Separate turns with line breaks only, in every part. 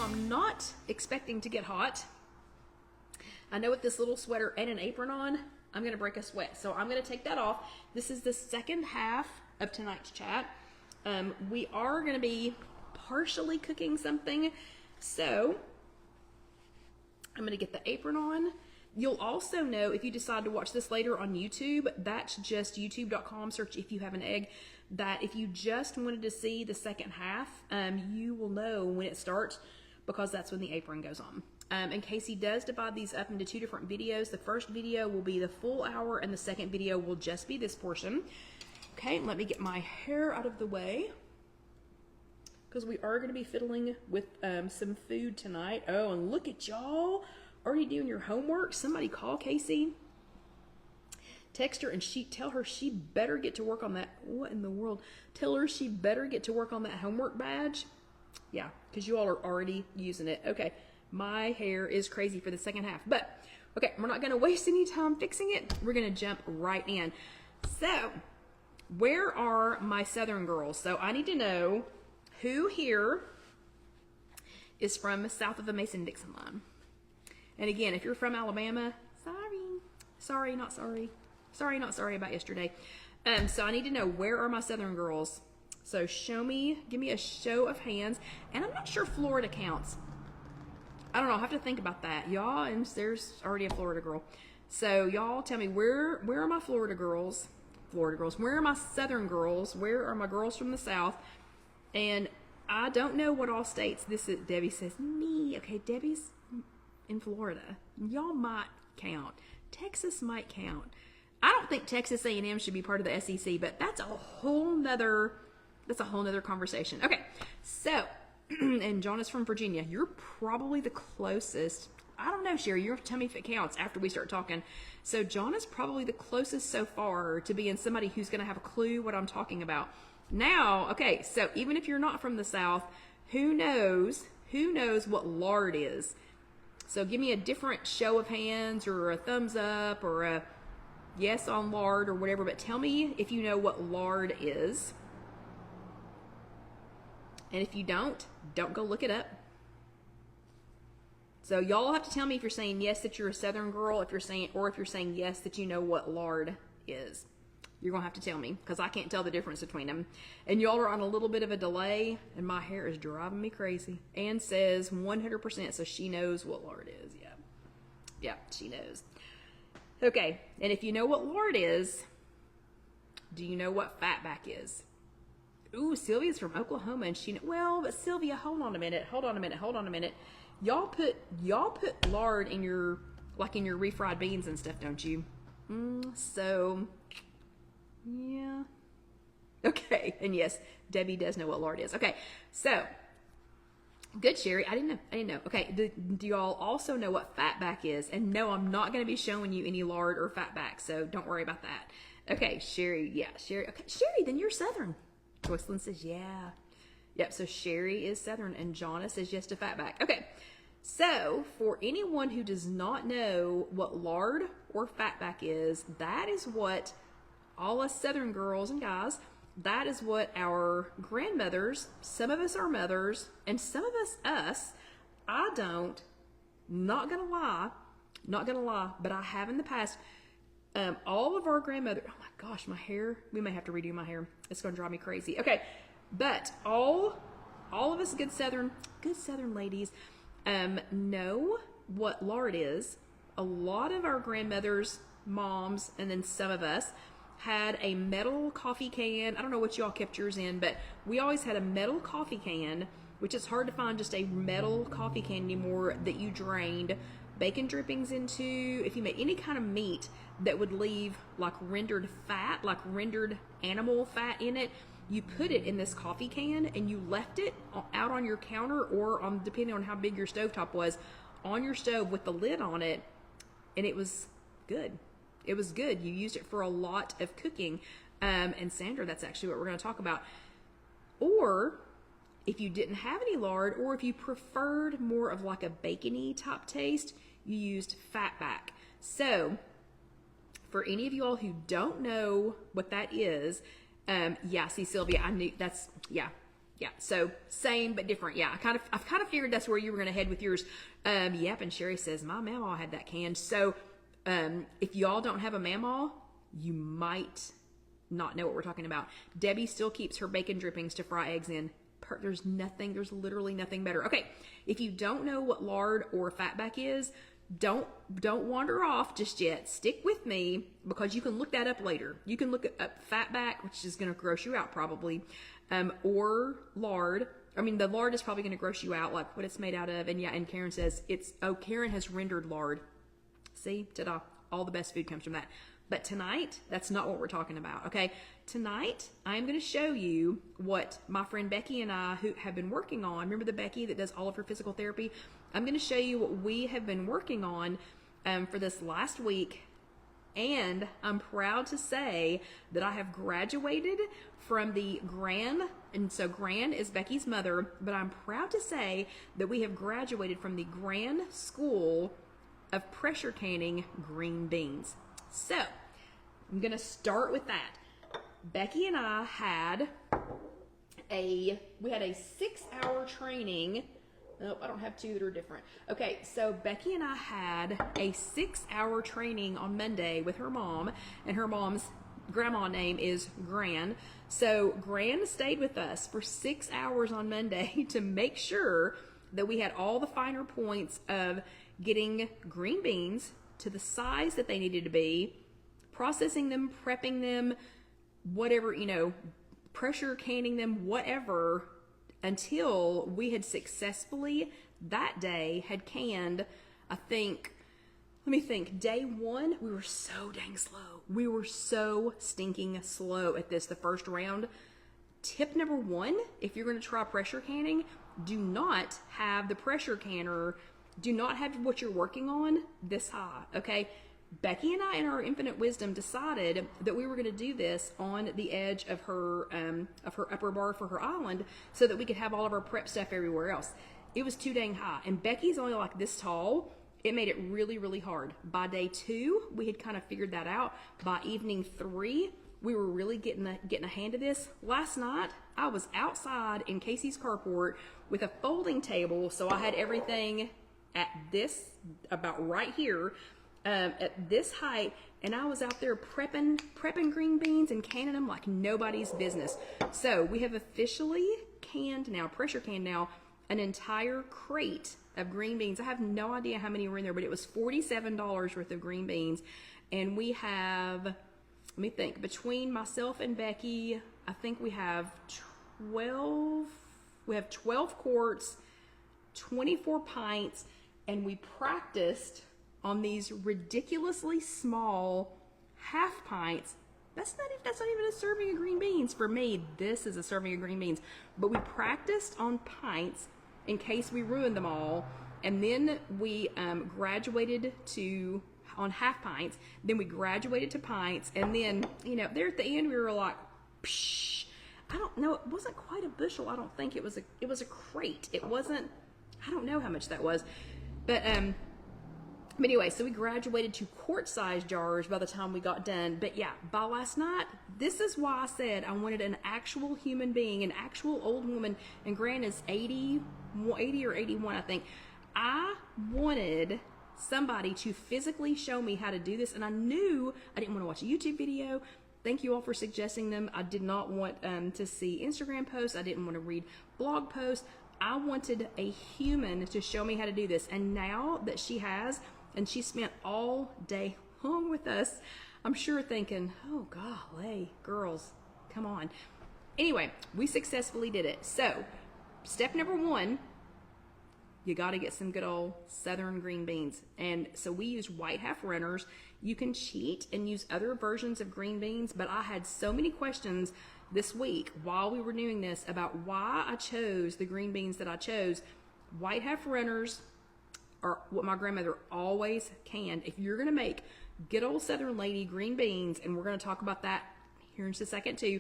I'm not expecting to get hot. I know with this little sweater and an apron on, I'm going to break a sweat. So I'm going to take that off. This is the second half of tonight's chat. We are going to be partially cooking something. So I'm going to get the apron on. You'll also know if you decide to watch this later on YouTube, that's just youtube.com, search If You Have an Egg, that if you just wanted to see the second half, you will know when it starts because that's when the apron goes on. And Casey does divide these up into 2 different videos. The first video will be the full hour and the second video will just be this portion. Okay, let me get my hair out of the way because we are going to be fiddling with some food tonight. Oh, and look at y'all already doing your homework. Somebody call Casey. Text her and tell her she better get to work on that. What in the world? Tell her she better get to work on that homework badge. Yeah, because you all are already using it. Okay, my hair is crazy for the second half. But, okay, we're not going to waste any time fixing it. We're going to jump right in. So, where are my Southern girls? So, I need to know who here is from south of the Mason-Dixon line. And again, if you're from Alabama, sorry, not sorry. Sorry, not sorry about yesterday. So I need to know, where are my Southern girls? So show me, give me a show of hands. And I'm not sure Florida counts. I don't know, I'll have to think about that. Y'all, and there's already a Florida girl. So y'all tell me, where are my Florida girls? Where are my Southern girls? Where are my girls from the South? And I don't know what all states this is. Debbie says, me. Okay, Debbie's in Florida. Y'all might count. Texas might count. I don't think Texas A&M should be part of the SEC, but that's a whole nother conversation. Okay, so, and John is from Virginia. You're probably the closest. I don't know, Sherry. You're tell me if it counts after we start talking. So John is probably the closest so far to being somebody who's going to have a clue what I'm talking about. Now, okay, so even if you're not from the South, who knows what lard is? So give me a different show of hands or a thumbs up or a yes on lard or whatever, but tell me if you know what lard is. And if you don't go look it up. So y'all have to tell me if you're saying yes that you're a Southern girl, if you're saying yes that you know what lard is. You're going to have to tell me because I can't tell the difference between them. And y'all are on a little bit of a delay and my hair is driving me crazy. Ann says 100%, so she knows what lard is. Yeah, she knows. Okay, and if you know what lard is, do you know what fatback is? Ooh, Sylvia's from Oklahoma and well, but Sylvia, hold on a minute. Y'all put lard in your refried beans and stuff, don't you? So yeah. Okay, and yes, Debbie does know what lard is. Okay, so good, Sherry. I didn't know. Okay, do y'all also know what fatback is? And no, I'm not going to be showing you any lard or fatback, so don't worry about that. Okay, Sherry. Yeah, Sherry. Okay, Sherry, then you're Southern. Joycelyn says yeah. Yep. So Sherry is Southern, and Jonna says yes to fatback. Okay. So for anyone who does not know what lard or fatback is, that is what all us Southern girls and guys, that is what our grandmothers, some of us are mothers, and some of us, I don't, not gonna lie, but I have in the past, all of our grandmothers, oh my gosh, my hair, we may have to redo my hair. It's gonna drive me crazy. Okay, but all of us good Southern ladies, know what lard is. A lot of our grandmothers, moms, and then some of us had a metal coffee can. I don't know what y'all kept yours in, but we always had a metal coffee can, which is hard to find just a metal coffee can anymore, that you drained bacon drippings into. If you made any kind of meat that would leave like rendered fat, like rendered animal fat in it, you put it in this coffee can and you left it out on your counter or on, depending on how big your stovetop was, on your stove with the lid on it, and it was good. It was good. You used it for a lot of cooking. And Sandra, that's actually what we're going to talk about. Or if you didn't have any lard, or if you preferred more of like a bacony type taste, you used fatback. So for any of you all who don't know what that is, yeah, see Sylvia, I knew that's, yeah, Yeah, so same but different. Yeah, I've kind of figured that's where you were going to head with yours. Yep, and Sherry says my mamaw had that canned. So if y'all don't have a mamaw, you might not know what we're talking about. Debbie still keeps her bacon drippings to fry eggs in. There's literally nothing better. Okay, if you don't know what lard or fatback is, don't wander off just yet. Stick with me because you can look that up later. You can look up fatback, which is going to gross you out probably, or lard. I mean, the lard is probably going to gross you out, like what it's made out of. And yeah, and Karen says Karen has rendered lard. See, ta-da! All the best food comes from that. But tonight, that's not what we're talking about, okay? Tonight, I'm going to show you what my friend Becky and I, who have been working on, remember the Becky that does all of her physical therapy? I'm going to show you what we have been working on for this last week. And I'm proud to say that I have graduated from the Gran, and so Gran is Becky's mother, but I'm proud to say that we have graduated from the Gran School of Pressure Canning Green Beans. So, I'm going to start with that. Becky and I had a 6-hour training. Nope, I don't have two that are different. Okay, so Becky and I had a 6-hour training on Monday with her mom, and her mom's grandma name is Gran. So Gran stayed with us for 6 hours on Monday to make sure that we had all the finer points of getting green beans to the size that they needed to be, processing them, prepping them, whatever, pressure canning them, whatever, until we had successfully that day had canned, day one, we were so dang slow. We were so stinking slow at this, the first round. Tip number one, if you're going to try pressure canning, do not have the pressure canner, do not have what you're working on this high, okay? Becky and I, in our infinite wisdom, decided that we were going to do this on the edge of her upper bar for her island so that we could have all of our prep stuff everywhere else. It was too dang high, and Becky's only like this tall. It made it really, really hard. By day 2, we had kind of figured that out. By evening 3, we were really getting a hand of this. Last night, I was outside in Casey's carport with a folding table, so I had everything at this, about right here, at this height, and I was out there prepping green beans and canning them like nobody's business. So we have officially pressure canned now, an entire crate of green beans. I have no idea how many were in there, but it was $47 worth of green beans. And we have, let me think, between myself and Becky, I think we have 12 quarts, 24 pints, and we practiced on these ridiculously small half pints. That's not even a serving of green beans. For me, this is a serving of green beans. But we practiced on pints in case we ruined them all. And then we graduated on half pints. Then we graduated to pints. And then, there at the end, we were like, psh, I don't know. It wasn't quite a bushel. I don't think it was a crate. It wasn't, I don't know how much that was. But anyway, so we graduated to quart-sized jars by the time we got done. But yeah, by last night, this is why I said I wanted an actual human being, an actual old woman, and Gran is 80 or 81, I think. I wanted somebody to physically show me how to do this, and I knew I didn't want to watch a YouTube video. Thank you all for suggesting them. I did not want to see Instagram posts. I didn't want to read blog posts. I wanted a human to show me how to do this, and now that she has, and she spent all day long with us, I'm sure thinking, oh, golly, girls, come on. Anyway, we successfully did it. So, step number 1, you got to get some good old Southern green beans. And so we use white half runners. You can cheat and use other versions of green beans, but I had so many questions this week while we were doing this about why I chose the green beans that I chose. White half runners are what my grandmother always canned. If you're going to make good old Southern lady green beans, and we're going to talk about that here in just a second too,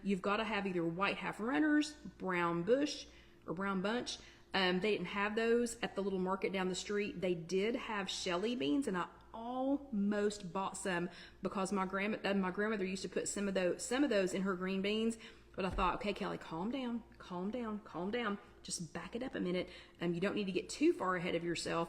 you've got to have either white half runners, brown bush, or brown bunch. They didn't have those at the little market down the street. They did have Shelly beans, and I almost bought some because my grandmother used to put some of those in her green beans. But I thought, okay, Kelly, calm down, calm down, calm down. Just back it up a minute. You don't need to get too far ahead of yourself.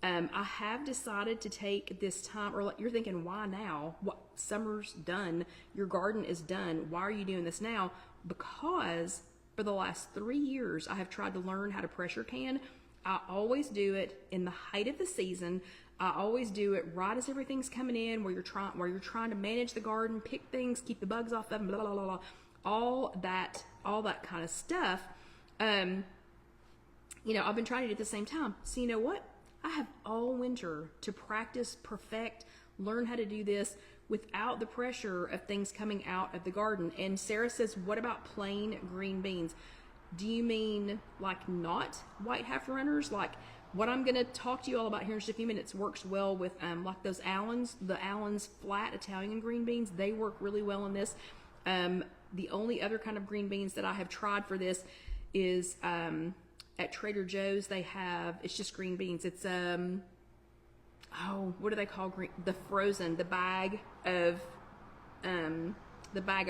I have decided to take this time, or you're thinking, why now? What, summer's done. Your garden is done. Why are you doing this now? Because for the last 3 years, I have tried to learn how to pressure can. I always do it in the height of the season. I always do it right as everything's coming in, where you're trying to manage the garden, pick things, keep the bugs off them, blah, blah, blah, blah, all that kind of stuff. You know, I've been trying to do it at the same time. So you know what? I have all winter to practice, perfect, learn how to do this without the pressure of things coming out of the garden. And Sarah says, what about plain green beans? Do you mean like not white half runners? Like what I'm going to talk to you all about here in just a few minutes works well with like those Allen's, the Allen's flat Italian green beans. They work really well in this. The only other kind of green beans that I have tried for this is at Trader Joe's. They have, it's just green beans. It's oh, what do they call green? The bag of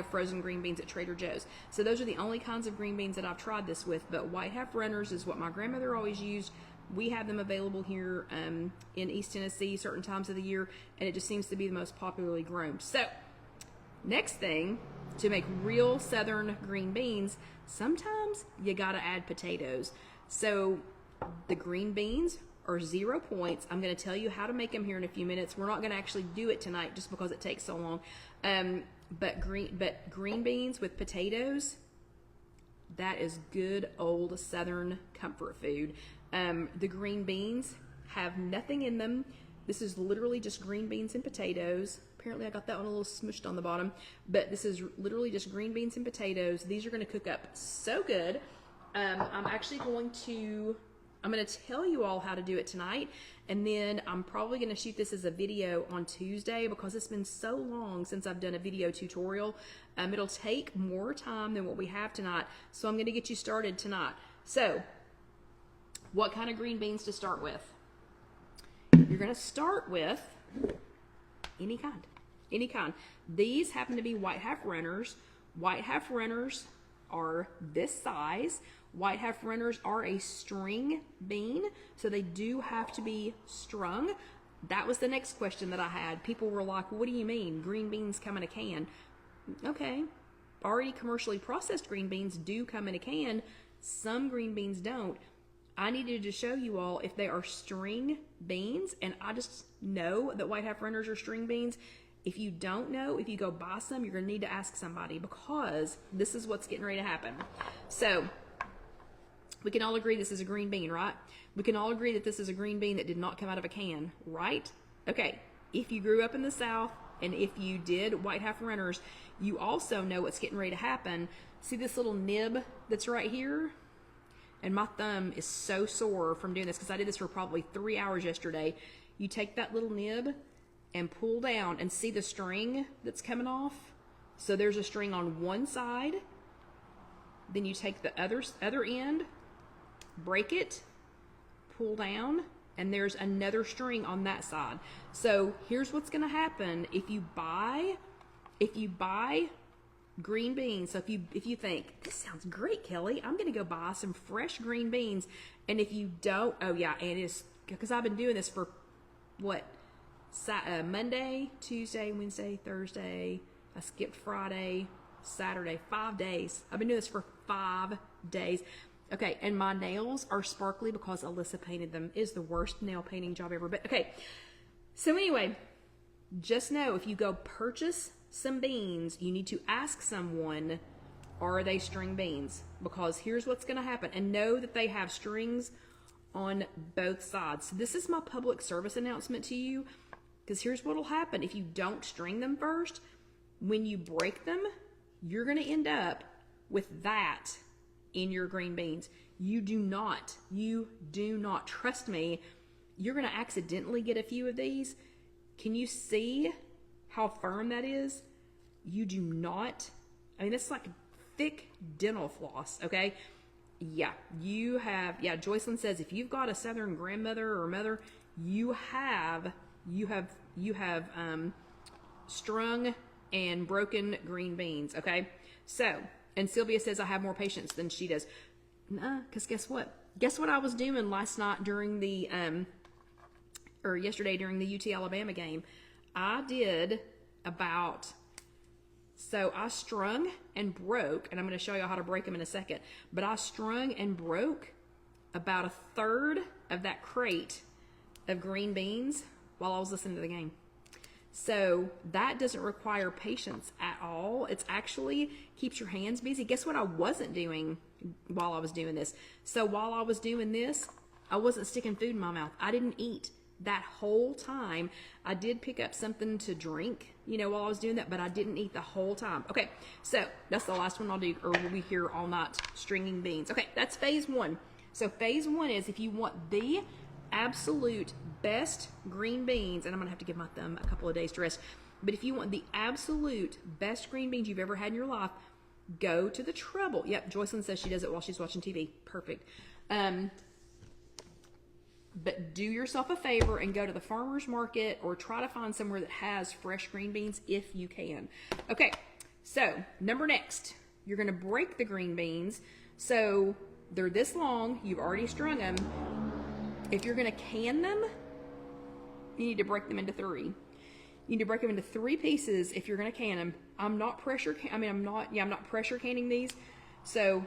frozen green beans at Trader Joe's. So those are the only kinds of green beans that I've tried this with. But white half runners is what my grandmother always used. We have them available here in East Tennessee certain times of the year, and it just seems to be the most popularly grown. So next thing, to make real southern green beans, sometimes you gotta add potatoes. So the green beans are 0 points. I'm going to tell you how to make them here in a few minutes. We're not going to actually do it tonight just because it takes so long. But green beans with potatoes, that is good old southern comfort food. The green beans have nothing in them. This is literally just green beans and potatoes. Apparently I got that one a little smushed on the bottom, but this is literally just green beans and potatoes. These are going to cook up so good. I'm actually going to tell you all how to do it tonight, and then I'm probably going to shoot this as a video on Tuesday because it's been so long since I've done a video tutorial. It'll take more time than what we have tonight, so I'm going to get you started tonight. So, what kind of green beans to start with? You're going to start with any kind. These happen to be white half runners. White half runners are this size. White half runners are a string bean, so they do have to be strung. That was the next question that I had. People were like, what do you mean? Green beans come in a can. Okay, already commercially processed green beans do come in a can. Some green beans don't. I needed to show you all if they are string beans, and I just know that white half runners are string beans. If you don't know, if you go buy some, you're going to need to ask somebody because this is what's getting ready to happen. So, we can all agree this is a green bean, right? We can all agree that this is a green bean that did not come out of a can, right? Okay, if you grew up in the South and if you did white half runners, you also know what's getting ready to happen. See this little nib that's right here? And my thumb is so sore from doing this because I did this for probably 3 hours yesterday. You take that little nib and pull down and see the string that's coming off. So there's a string on one side. Then you take the other end, break it, pull down, and there's another string on that side. So here's what's going to happen if you buy green beans. So if you think, this sounds great, Kelly, I'm going to go buy some fresh green beans. And if you don't, oh yeah, and it's because I've been doing this for what? Monday, Tuesday, Wednesday, Thursday. I skipped Friday, Saturday, 5 days. I've been doing this for 5 days. Okay, and my nails are sparkly because Alyssa painted them. It is the worst nail painting job ever. But okay, so anyway, just know if you go purchase some beans, you need to ask someone, are they string beans? Because here's what's going to happen. And know that they have strings on both sides. So this is my public service announcement to you. Because here's what will happen. If you don't string them first, when you break them, you're going to end up with that in your green beans. You do not, trust me, you're going to accidentally get a few of these. Can you see how firm that is? You do not, I mean, that's like thick dental floss, okay? Yeah, Joycelyn says if you've got a Southern grandmother or mother, you have strung and broken green beans, okay? So, And Sylvia says I have more patience than she does. Nah, because guess what? Guess what I was doing last night during the, or yesterday during the UT Alabama game? I did about, so I strung and broke, and I'm going to show you how to break them in a second, but I strung and broke about a third of that crate of green beans while I was listening to the game. So that doesn't require patience at all. It's actually keeps your hands busy. Guess what I wasn't doing while I was doing this? So while I was doing this, I wasn't sticking food in my mouth. I didn't eat that whole time. I did pick up something to drink, you know, while I was doing that, but I didn't eat the whole time. Okay, so that's the last one I'll do, or we'll be here all night stringing beans. Okay, that's phase one. So phase one is if you want the absolute best green beans, and I'm gonna have to give my thumb a couple of days to rest, but if you want the absolute best green beans you've ever had in your life, go to the trouble. Yep, Joycelyn says she does it while she's watching TV. Perfect. But do yourself a favor and go to the farmer's market or try to find somewhere that has fresh green beans if you can. Okay, so next, you're gonna break the green beans. So they're this long, you've already strung them. If you're gonna can them, you need to break them into three. You need to break them into 3 pieces if you're gonna can them. I'm not pressure canning these. So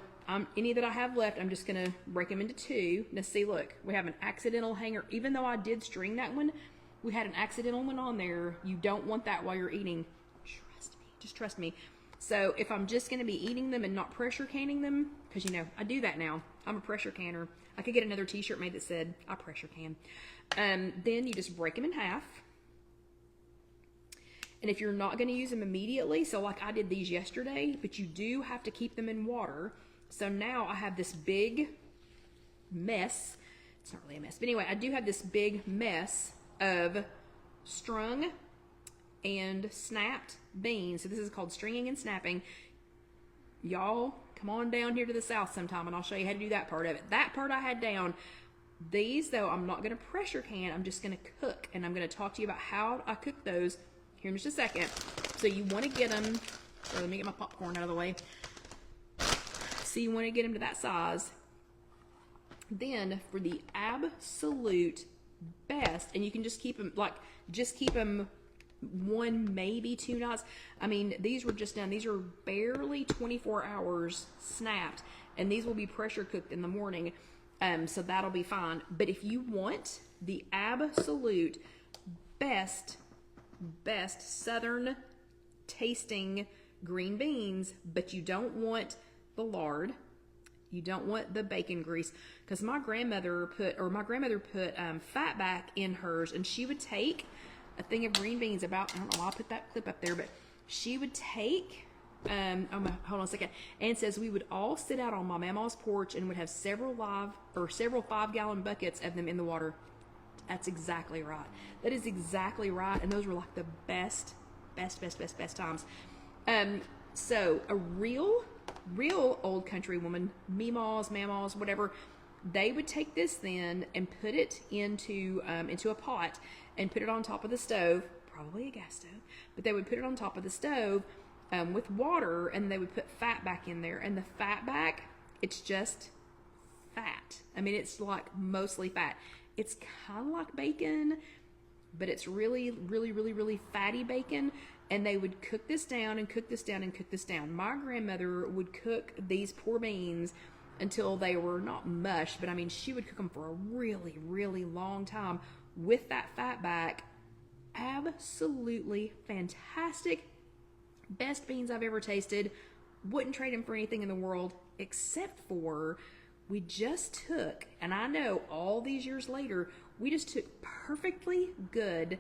any that I have left, I'm just gonna break them into 2. Now see, look, we have an accidental hanger. Even though I did string that one, we had an accidental one on there. You don't want that while you're eating. Trust me, just trust me. So if I'm just gonna be eating them and not pressure canning them, because you know, I do that now. I'm a pressure canner. I could get another t-shirt made that said, I pressure can. Then you just break them in half. And if you're not gonna use them immediately, so like I did these yesterday, but you do have to keep them in water. So now I have this big mess. It's not really a mess, but anyway, I do have this big mess of strung and snapped beans. So this is called stringing and snapping. Y'all, come on down here to the south sometime and I'll show you how to do that part of it. That part I had down. These though, I'm not gonna pressure can, I'm just gonna cook. And I'm gonna talk to you about how I cook those here in just a second. So you wanna get them, let me get my popcorn out of the way. So you want to get them to that size. Then for the absolute best, and you can just keep them, just keep them 1, maybe 2 nights. I mean, these were just done. These are barely 24 hours snapped, and these will be pressure cooked in the morning. So that'll be fine. But if you want the absolute best Southern tasting green beans, but you don't want the lard, you don't want the bacon grease, because my grandmother put fat back in hers, and she would take a thing of green beans about, I don't know why I put that clip up there, but she would take hold on a second, and it says we would all sit out on my mama's porch and would have several 5-gallon buckets of them in the water. That's exactly right. That is exactly right, and those were like the best times. So a real old country woman, meemaws, mamaws, whatever, they would take this then and put it into a pot and put it on top of the stove, probably a gas stove, but they would put it on top of the stove with water, and they would put fat back in there. And the fat back, it's just fat. I mean, it's like mostly fat. It's kind of like bacon, but it's really fatty bacon. And they would cook this down and cook this down and cook this down. My grandmother would cook these poor beans until they were not mush, but I mean, she would cook them for a really long time with that fat back. Absolutely fantastic. Best beans I've ever tasted. Wouldn't trade them for anything in the world, except for we just took, and I know all these years later, we just took perfectly good,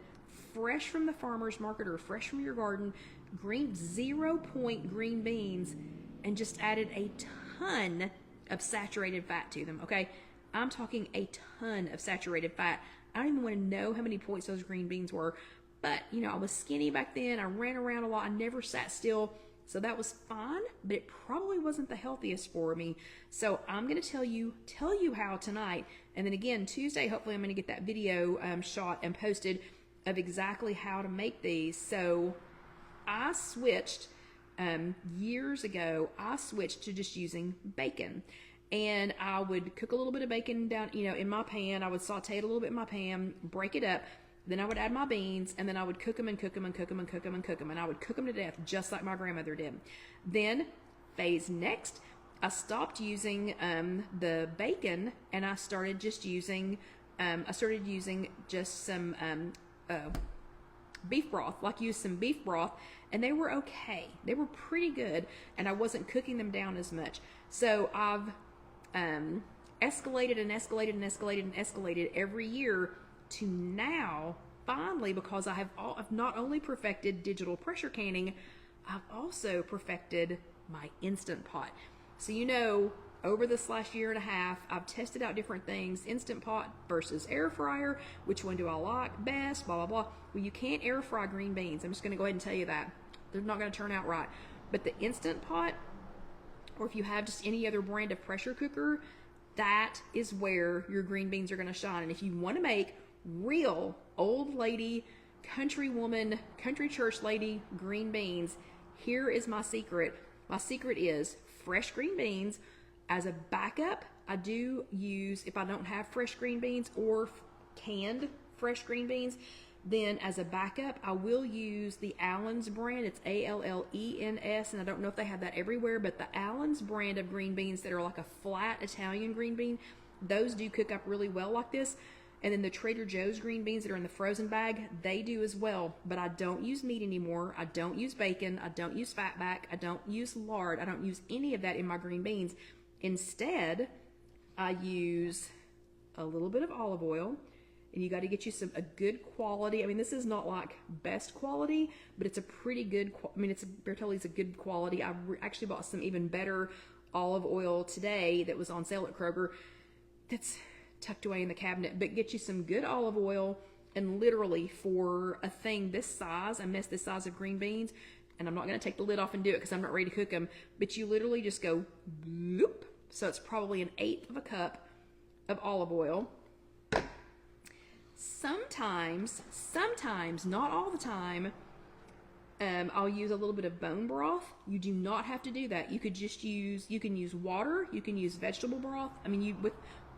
fresh from the farmer's market or fresh from your garden, 0-point green beans, and just added a ton of saturated fat to them, okay? I'm talking a ton of saturated fat. I don't even want to know how many points those green beans were, but, you know, I was skinny back then. I ran around a lot. I never sat still, so that was fine, but it probably wasn't the healthiest for me. So I'm going to tell you how tonight, and then again, Tuesday, hopefully I'm going to get that video shot and posted of exactly how to make these. So I switched years ago, I switched to just using bacon. And I would cook a little bit of bacon down, in my pan. I would saute it a little bit in my pan, break it up. Then I would add my beans, and then I would cook them and cook them and cook them and cook them and cook them. And I would cook them to death, just like my grandmother did. Then, phase next, I stopped using the bacon, and I started just using, just some beef broth, used some beef broth, and they were okay. They were pretty good, and I wasn't cooking them down as much. So I've escalated and escalated and escalated and escalated every year to now, finally, because I've not only perfected digital pressure canning, I've also perfected my Instant Pot. So over this last year and a half, I've tested out different things, Instant Pot versus air fryer, which one do I like best, blah, blah, blah. Well, you can't air fry green beans. I'm just going to go ahead and tell you that. They're not going to turn out right. But the Instant Pot, or if you have just any other brand of pressure cooker, that is where your green beans are going to shine. And if you want to make real old lady, country woman, country church lady green beans, here is my secret. My secret is fresh green beans. As a backup, I do use, if I don't have fresh green beans or canned fresh green beans, then as a backup, I will use the Allen's brand. It's Allens, and I don't know if they have that everywhere, but the Allen's brand of green beans that are like a flat Italian green bean, those do cook up really well like this. And then the Trader Joe's green beans that are in the frozen bag, they do as well. But I don't use meat anymore. I don't use bacon. I don't use fatback. I don't use lard. I don't use any of that in my green beans. Instead, I use a little bit of olive oil. And you got to get you a good quality. I mean, this is not like best quality, but it's a pretty good, Bertolli's a good quality. I actually bought some even better olive oil today that was on sale at Kroger that's tucked away in the cabinet. But get you some good olive oil, and literally for a thing this size, this size of green beans, and I'm not going to take the lid off and do it because I'm not ready to cook them, but you literally just go bloop. So it's probably 1/8 of a cup of olive oil. Sometimes, not all the time, I'll use a little bit of bone broth. You do not have to do that. You can use water, you can use vegetable broth. I mean,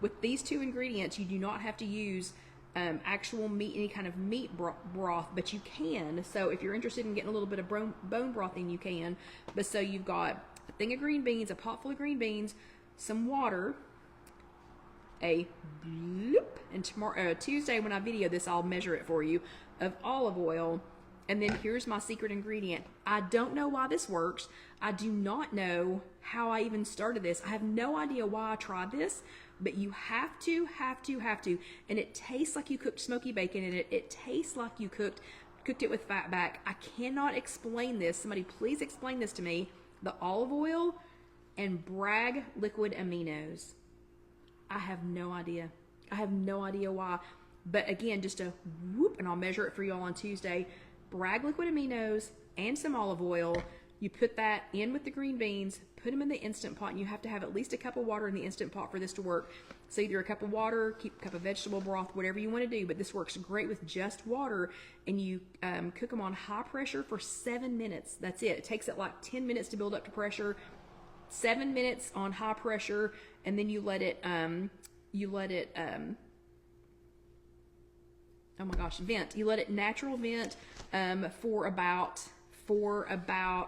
with these two ingredients, you do not have to use actual meat, any kind of meat broth, but you can. So if you're interested in getting a little bit of bone broth in, you can. But so you've got a thing of green beans, a pot full of green beans, some water, a bloop, and tomorrow, Tuesday when I video this, I'll measure it for you, of olive oil. And then here's my secret ingredient. I don't know why this works. I do not know how I even started this. I have no idea why I tried this, but you have to. And it tastes like you cooked smoky bacon in it. It tastes like you cooked it with fatback. I cannot explain this. Somebody please explain this to me. The olive oil and Bragg liquid aminos. I have no idea. I have no idea why. But again, just a whoop, and I'll measure it for y'all on Tuesday. Bragg liquid aminos and some olive oil. You put that in with the green beans, put them in the Instant Pot, and you have to have at least a cup of water in the Instant Pot for this to work. So either a cup of water, keep a cup of vegetable broth, whatever you want to do, but this works great with just water, and you cook them on high pressure for 7 minutes. That's it. It takes it like 10 minutes to build up to pressure. 7 minutes on high pressure, and then you let it vent. You let it natural vent for about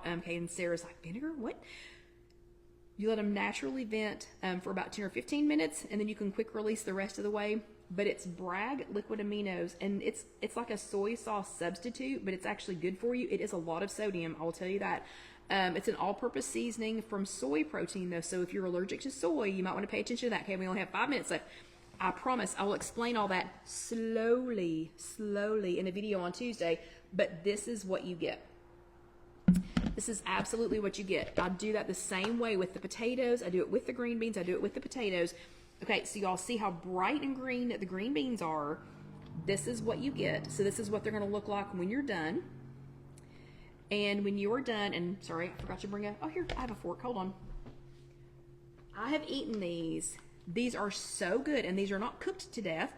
okay, and Sarah's like, vinegar, what? You let them naturally vent for about 10 or 15 minutes, and then you can quick release the rest of the way. But it's Bragg liquid aminos, and it's like a soy sauce substitute, but it's actually good for you. It is a lot of sodium, I'll tell you that. It's an all-purpose seasoning from soy protein, though, so if you're allergic to soy, you might want to pay attention to that. Okay, we only have 5 minutes left. I promise I will explain all that slowly in a video on Tuesday, but this is what you get. This is absolutely what you get. I do that the same way with the potatoes. I do it with the green beans. I do it with the potatoes. Okay, so y'all see how bright and green the green beans are. This is what you get. So this is what they're going to look like when you're done. And when you're done, and sorry, I forgot to bring oh, here, I have a fork. Hold on. I have eaten these. These are so good, and these are not cooked to death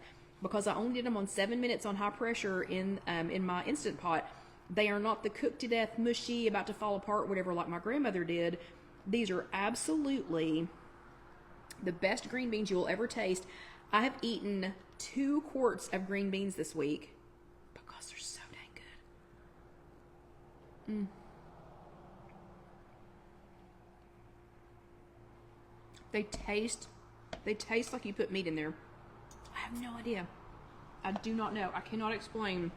because I only did them on 7 minutes on high pressure in my Instant Pot. They are not the cooked to death, mushy, about to fall apart, whatever, like my grandmother did. These are absolutely the best green beans you will ever taste. I have eaten 2 quarts of green beans this week because they're so dang good. They taste like you put meat in there. I have no idea. I do not know. I cannot explain.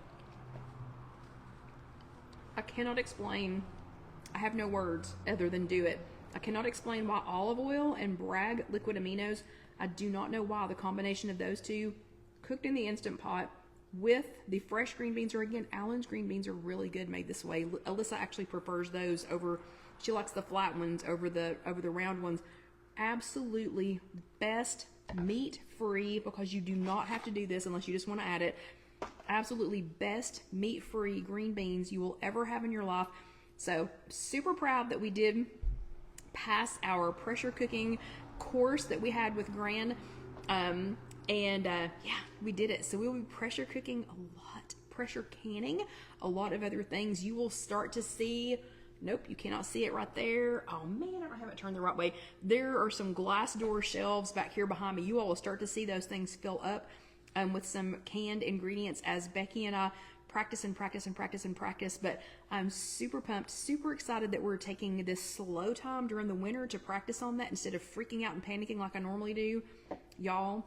I have no words other than do it. I cannot explain why olive oil and Bragg liquid aminos. I do not know why the combination of those two, cooked in the Instant Pot with the fresh green beans, or again, Allen's green beans are really good made this way. Alyssa actually prefers those over, she likes the flat ones over the round ones. Absolutely best meat free, because you do not have to do this unless you just want to add it. Absolutely best meat free green beans you will ever have in your life. So super proud that we did pass our pressure cooking course that we had with Gran. Yeah, we did it. So we will be pressure cooking a lot, pressure canning a lot of other things. You will start to see, nope, you cannot see it right there. Oh man, I don't have it turned the right way. There are some glass door shelves back here behind me. You all will start to see those things fill up with some canned ingredients as Becky and I practice. But I'm super pumped, super excited that we're taking this slow time during the winter to practice on that instead of freaking out and panicking like I normally do. Y'all,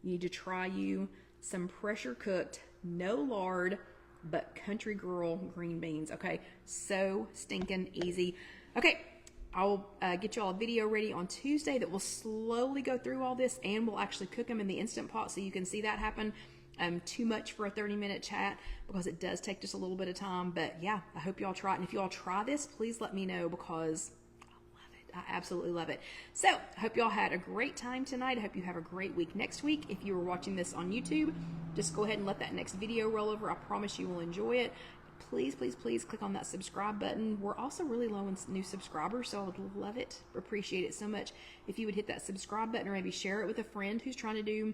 you need to try you some pressure cooked, no lard, but country girl green beans. Okay, so stinking easy. Okay, I'll get y'all a video ready on Tuesday that will slowly go through all this, and we'll actually cook them in the Instant Pot so you can see that happen. Too much for a 30-minute chat because it does take just a little bit of time. But yeah, I hope y'all try it. And if y'all try this, please let me know, because I love it. I absolutely love it. So I hope y'all had a great time tonight. I hope you have a great week next week. If you were watching this on YouTube, just go ahead and let that next video roll over. I promise you will enjoy it. Please, please, please click on that subscribe button. We're also really low in new subscribers, so I would love it, appreciate it so much if you would hit that subscribe button, or maybe share it with a friend who's trying to do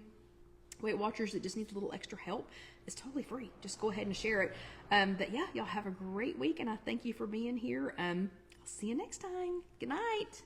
Weight Watchers that just needs a little extra help. It's totally free. Just go ahead and share it. But yeah, y'all have a great week, and I thank you for being here. I'll see you next time. Good night.